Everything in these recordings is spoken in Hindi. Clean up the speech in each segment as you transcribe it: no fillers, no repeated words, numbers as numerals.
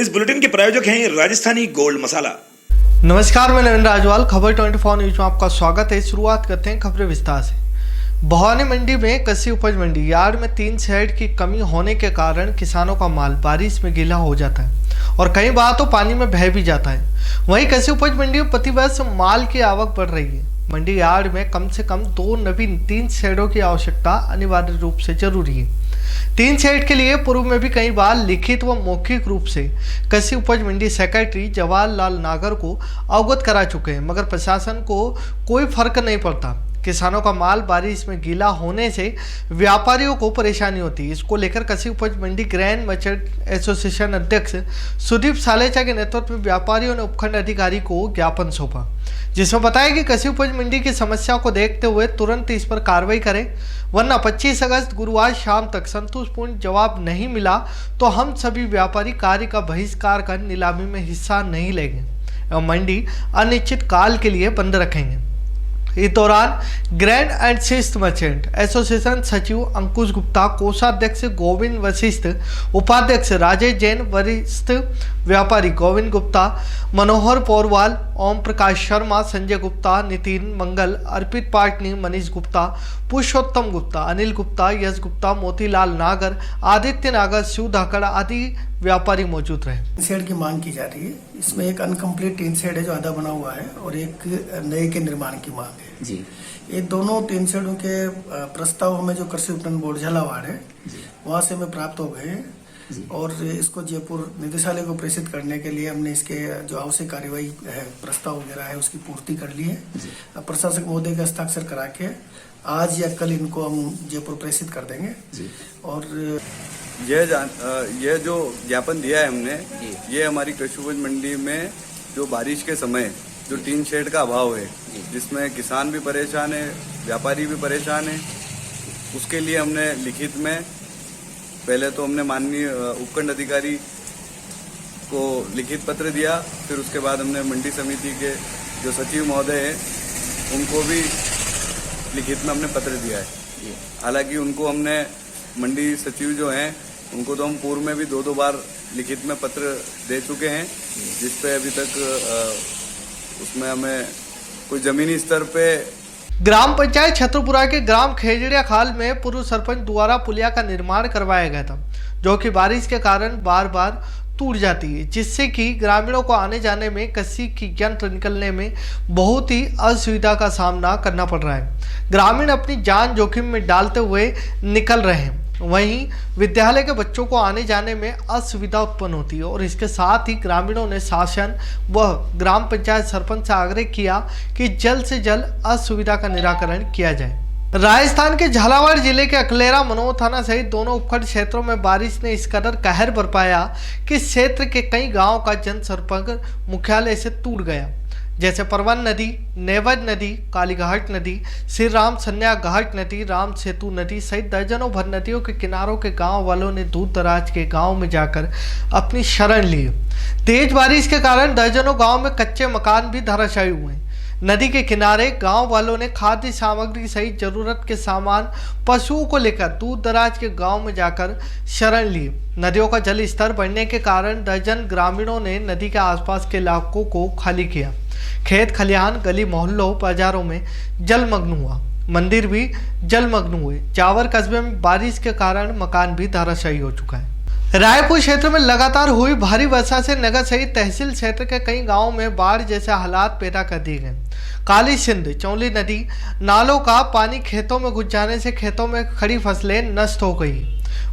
इस बुलेटिन के प्रायोजक हैं राजस्थानी गोल्ड मसाला। नमस्कार, मैं नवीन राजवाल, खबर 24 न्यूज में आपका स्वागत है। शुरुआत करते हैं खबरें विस्तार से। भवानी मंडी में कृषि उपज मंडी यार्ड में 3 शेड की कमी होने के कारण किसानों का माल बारिश में गीला हो जाता है और कई बार तो पानी में बह भी जाता है। वहीं कृषि उपज मंडी में प्रतिवर्ष माल की आवक बढ़ रही है। मंडी यार्ड में कम से कम 2 नवीन 3 शेडों की आवश्यकता अनिवार्य रूप से जरूरी है। 3 शेड के लिए पूर्व में भी कई बार लिखित व मौखिक रूप से कृषि उपज मंडी सेक्रेटरी जवाहरलाल नागर को अवगत करा चुके हैं, मगर प्रशासन को कोई फर्क नहीं पड़ता। किसानों का माल बारिश में गीला होने से व्यापारियों को परेशानी होती है। इसको लेकर कृषि उपज मंडी ग्रैंड मर्चेंट एसोसिएशन अध्यक्ष सुदीप सालेचा के नेतृत्व में व्यापारियों ने उपखंड अधिकारी को ज्ञापन सौंपा, जिसमें बताया कि कृषि उपज मंडी की समस्या को देखते हुए तुरंत इस पर कार्रवाई करें, वरना 25 अगस्त गुरुवार शाम तक संतोषपूर्ण जवाब नहीं मिला तो हम सभी व्यापारी कार्य का बहिष्कार कर नीलामी में हिस्सा नहीं लेंगे एवं मंडी अनिश्चित काल के लिए बंद रखेंगे। इस दौरान ग्रैंड एंड शिस्त मर्चेंट एसोसिएशन सचिव अंकुश गुप्ता, कोषाध्यक्ष गोविंद वशिष्ठ, उपाध्यक्ष राजेश जैन, वरिष्ठ व्यापारी गोविंद गुप्ता, मनोहर पौरवाल, ओम प्रकाश शर्मा, संजय गुप्ता, नितिन मंगल, अर्पित पाटनी, मनीष गुप्ता, पुरुषोत्तम गुप्ता, अनिल गुप्ता, यश गुप्ता, मोतीलाल नागर, आदित्य नागर, शिव धाकड़ आदि व्यापारी मौजूद रहे। शेड की मांग की जा रही है। इसमें एक अनकम्प्लीट टीन शेड है जो आधा बना हुआ है और एक नए के निर्माण की मांग है जी। ये दोनों टीन शेडों के प्रस्ताव में जो कृषि विपणन बोर्ड झालावाड़ है वहां से हमें प्राप्त हो गए हैं और इसको जयपुर निदेशालय को प्रेषित करने के लिए हमने इसके जो आवश्यक कार्यवाही है, प्रस्ताव वगैरह है, उसकी पूर्ति कर ली है। प्रशासक महोदय का हस्ताक्षर करा के आज या कल इनको हम जयपुर प्रेषित कर देंगे। और यह जो ज्ञापन दिया है हमने, ये हमारी कृषि उपज मंडी में जो बारिश के समय जो टीन शेड का अभाव है, जिसमें किसान भी परेशान है, व्यापारी भी परेशान है, उसके लिए हमने लिखित में पहले तो हमने माननीय उपखंड अधिकारी को लिखित पत्र दिया, फिर उसके बाद हमने मंडी समिति के जो सचिव महोदय हैं उनको भी लिखित में हमने पत्र दिया है। हालांकि उनको हमने मंडी सचिव जो हैं उनको तो हम पूर्व में भी 2 बार लिखित में पत्र दे चुके हैं, जिसपे अभी तक उसमें हमें कोई जमीनी स्तर पे। ग्राम पंचायत छतरपुरा के ग्राम खेजड़िया खाल में पूर्व सरपंच द्वारा पुलिया का निर्माण करवाया गया था, जो कि बारिश के कारण बार बार टूट जाती है, जिससे कि ग्रामीणों को आने जाने में कृषि की यंत्र निकलने में बहुत ही असुविधा का सामना करना पड़ रहा है। ग्रामीण अपनी जान जोखिम में डालते हुए निकल रहे हैं। वहीं विद्यालय के बच्चों को आने जाने में असुविधा उत्पन्न होती है और इसके साथ ही ग्रामीणों ने शासन व ग्राम पंचायत सरपंच से आग्रह किया कि जल्द से जल्द असुविधा का निराकरण किया जाए। राजस्थान के झालावाड़ जिले के अकलेरा मनोर थाना सहित दोनों उपखंड क्षेत्रों में बारिश ने इस कदर कहर बरपाया कि इस क्षेत्र के कई गांवों का जनसंपर्क मुख्यालय से टूट गया, जैसे परवन नदी, नेवद नदी, कालीघाट नदी, श्री राम सन्या घाट नदी, राम सेतु नदी सहित दर्जनों भर नदियों के किनारों के गांव वालों ने दूर दराज के गांव में जाकर अपनी शरण ली। तेज बारिश के कारण दर्जनों गांव में कच्चे मकान भी धराशायी हुए। नदी के किनारे गांव वालों ने खाद्य सामग्री सहित जरूरत के सामान पशुओं को लेकर दूर दराज के गांव में जाकर शरण ली। नदियों का जल स्तर बढ़ने के कारण दर्जन ग्रामीणों ने नदी के आसपास के इलाकों को खाली किया। खेत खलिहान, गली मोहल्लों, बाजारों में जलमग्न हुआ। मंदिर भी जलमग्न हुए। जावर कस्बे में बारिश के कारण मकान भी धराशायी हो चुका है। रायपुर क्षेत्र में लगातार हुई भारी वर्षा से नगर सहित तहसील क्षेत्र के कई गांवों में बाढ़ जैसे हालात पैदा कर दिए गए। काली सिंध, चौली नदी, नालों का पानी खेतों में घुस जाने से खेतों में खड़ी फसलें नष्ट हो गई।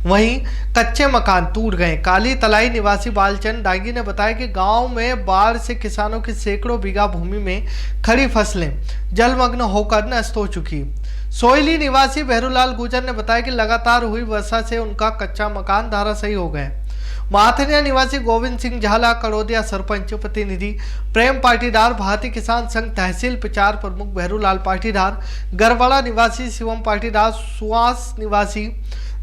वहीं कच्चे मकान टूट गए। काली तलाई निवासी बालचंद डांगी ने बताया कि गांव में बाढ़ से किसानों की सैकड़ों बीघा भूमि में खड़ी फसलें जलमग्न होकर नष्ट हो चुकी। सोयली निवासी बहरूलाल गुजर ने बताया कि लगातार हुई वर्षा से उनका कच्चा मकान धराशायी हो गए। माथनिया निवासी गोविंद सिंह झाला, कड़ोदिया सरपंच प्रतिनिधि प्रेम पाटीदार, भारतीय किसान संघ तहसील प्रचार प्रमुख बहरूलाल पाटीदार, गरवाड़ा निवासी शिवम पाटीदार, सुहास निवासी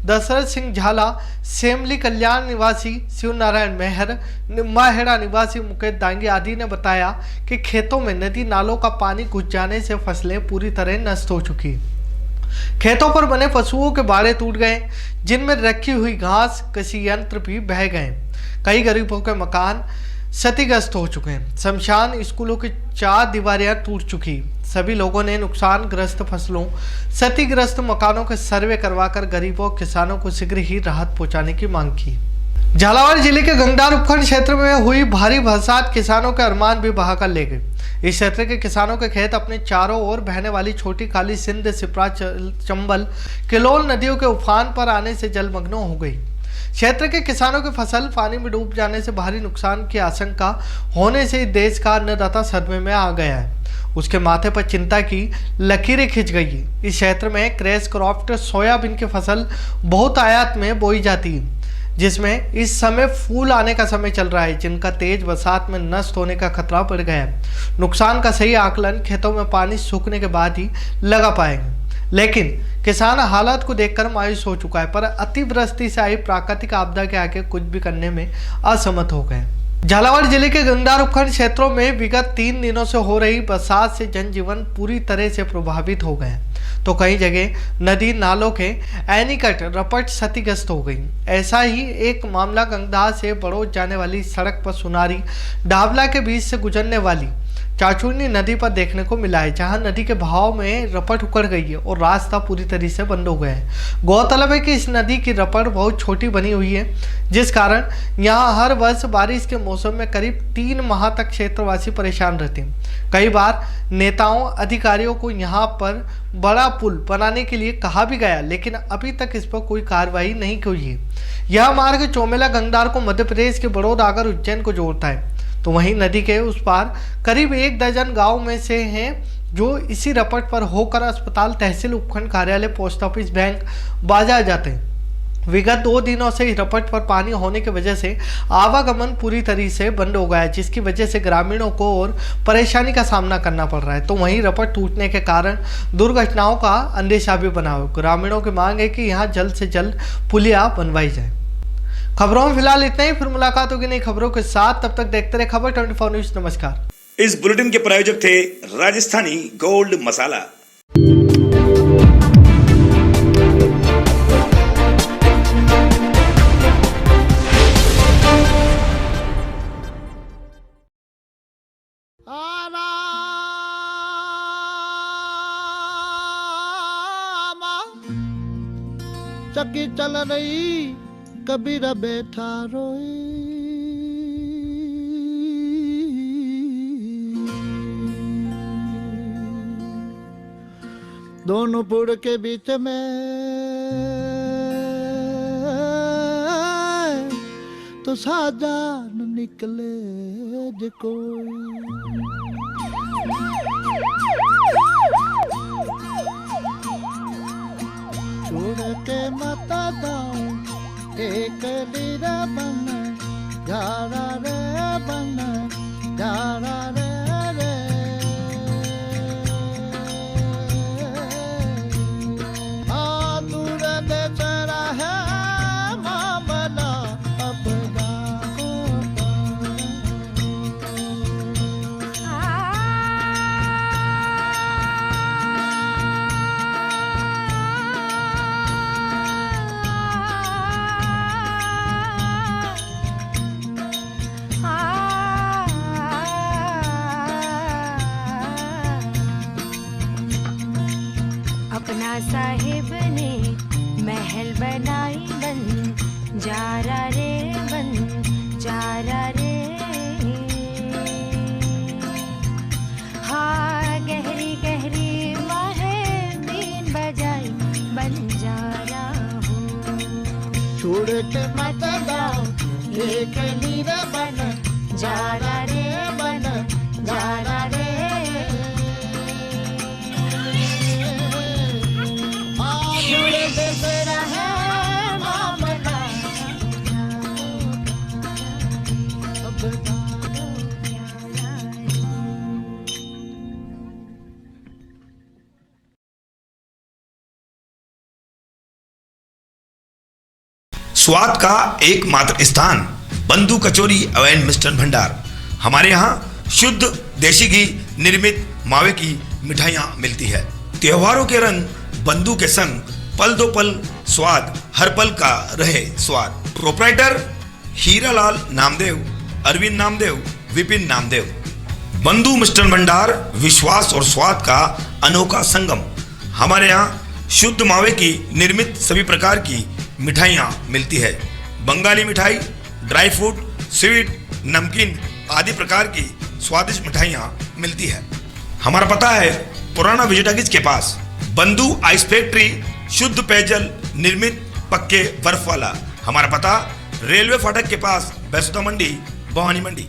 दशरथ सिंह झाला, सेमली कल्याण निवासी शिव नारायण मेहर, निम्बाहेड़ा निवासी मुकेश दांगी आदि ने बताया कि खेतों में नदी नालों का पानी घुस जाने से फसलें पूरी तरह नष्ट हो चुकी। खेतों पर बने पशुओं के बाड़े टूट गए, जिनमें रखी हुई घास, कृषि यंत्र भी बह गए। कई गरीबों के मकान क्षतिग्रस्त हो चुके हैं। शमशान स्कूलों की 4 दीवारें टूट चुकी। सभी लोगों ने नुकसानग्रस्त फसलों, क्षतिग्रस्त मकानों के सर्वे करवाकर गरीबों और किसानों को शीघ्र ही राहत पहुंचाने की मांग की। झालावाड़ जिले के गंगदार उपखंड क्षेत्र में हुई भारी बरसात किसानों के अरमान भी बहाकर ले गए। इस क्षेत्र के किसानों के खेत अपने चारों ओर बहने वाली छोटी काली सिंध, सिपरा, चंबल, किलोल नदियों के उफान पर आने से जलमग्न हो गई। क्षेत्र के किसानों की फसल पानी में डूब जाने से भारी नुकसान की आशंका होने से देश का अन्नदाता सदमे में आ गया है। उसके माथे पर चिंता की लकीरें खिंच गई। इस क्षेत्र में क्रैश क्रॉप सोयाबीन की फसल बहुत आयात में बोई जाती है, जिसमें इस समय फूल आने का समय चल रहा है, जिनका तेज बरसात में नष्ट होने का खतरा बढ़ गया है। नुकसान का सही आकलन खेतों में पानी सूखने के बाद ही लगा पाएंगे, लेकिन किसान हालात को देखकर मायूस हो चुका है। पर अतिवृष्टि से आई प्राकृतिक आपदा के आगे कुछ भी करने में असमर्थ हो गए। झालावाड़ जिले के गंगदार उपखंड क्षेत्रों में विगत 3 दिनों से हो रही बरसात से जनजीवन पूरी तरह से प्रभावित हो गए, तो कई जगह नदी नालों के एनीकट रपट क्षतिग्रस्त हो गई। ऐसा ही एक मामला गंगदार से बड़ौद जाने वाली सड़क पर सुनारी डावला के बीच से गुजरने वाली चाचुर्नी नदी पर देखने को मिला है, जहां नदी के बहाव में रपट उखड़ गई है और रास्ता पूरी तरह से बंद हो गया है। गौरतलब है कि इस नदी की रपट बहुत छोटी बनी हुई है, जिस कारण यहां हर वर्ष बारिश के मौसम में करीब 3 माह तक क्षेत्रवासी परेशान रहते हैं। कई बार नेताओं अधिकारियों को यहां पर बड़ा पुल बनाने के लिए कहा भी गया, लेकिन अभी तक इस पर कोई कार्रवाई नहीं हुई है। यह मार्ग चोमेला गंगदार को मध्य प्रदेश के बड़ौद आगर उज्जैन को जोड़ता है, तो वहीं नदी के उस पार करीब 1 दर्जन गांव में से हैं जो इसी रपट पर होकर अस्पताल, तहसील, उपखंड कार्यालय, पोस्ट ऑफिस, बैंक, बाजार जाते हैं। विगत 2 दिनों से इस रपट पर पानी होने की वजह से आवागमन पूरी तरह से बंद हो गया है, जिसकी वजह से ग्रामीणों को और परेशानी का सामना करना पड़ रहा है। तो वहीं रपट टूटने के कारण दुर्घटनाओं का अंदेशा भी बना हुआ। ग्रामीणों की मांग है कि यहाँ जल्द से जल्द पुलिया बनवाई जाए। खबरों में फिलहाल इतना ही, फिर मुलाकात होगी नई खबरों के साथ। तब तक देखते रहे खबर 24 न्यूज। नमस्कार। इस बुलेटिन के प्रायोजक थे राजस्थानी गोल्ड मसाला। चक्की चल रही कबीर बैठा रोए, दोनों पुड़ के बीच में तो साजान निकले जे कोई। छोड़ के मत दाओ एक लीरा बन जारा रे बन जारा रे रे। आ दूर देश रहे मामला अब जाओ अपना साहिब ने महल बनाई बन जारा रे बन जारा रे। हाँ गहरी गहरी माहे बीन बजाई बन जारा हो। छोड़ के मत दाओ एक लीरा बन जारा रे बन जारा रे। स्वाद का एकमात्र स्थान बंधु कचौरी एवं मिष्ठान भंडार। हमारे यहाँ शुद्ध देसी घी निर्मित मावे की मिठाइयाँ मिलती है। त्योहारों के रंग बंधु के संग पल दो पल स्वाद, हर पल का रहे स्वाद। प्रोप्राइटर हीरालाल नामदेव, अरविंद नामदेव, विपिन नामदेव। बंधु मिष्ठान भंडार विश्वास और स्वाद का अनोखा संगम। हमारे यहाँ शुद्ध मावे की निर्मित सभी प्रकार की मिठाइयाँ मिलती है। बंगाली मिठाई, ड्राई फ्रूट, स्वीट, नमकीन आदि प्रकार की स्वादिष्ट मिठाइयाँ मिलती है। हमारा पता है पुराना विजयटागिज के पास, बंधु आइस फैक्ट्री, शुद्ध पेयजल निर्मित पक्के बर्फ वाला। हमारा पता रेलवे फाटक के पास, बैसुदा मंडी, भवानी मंडी।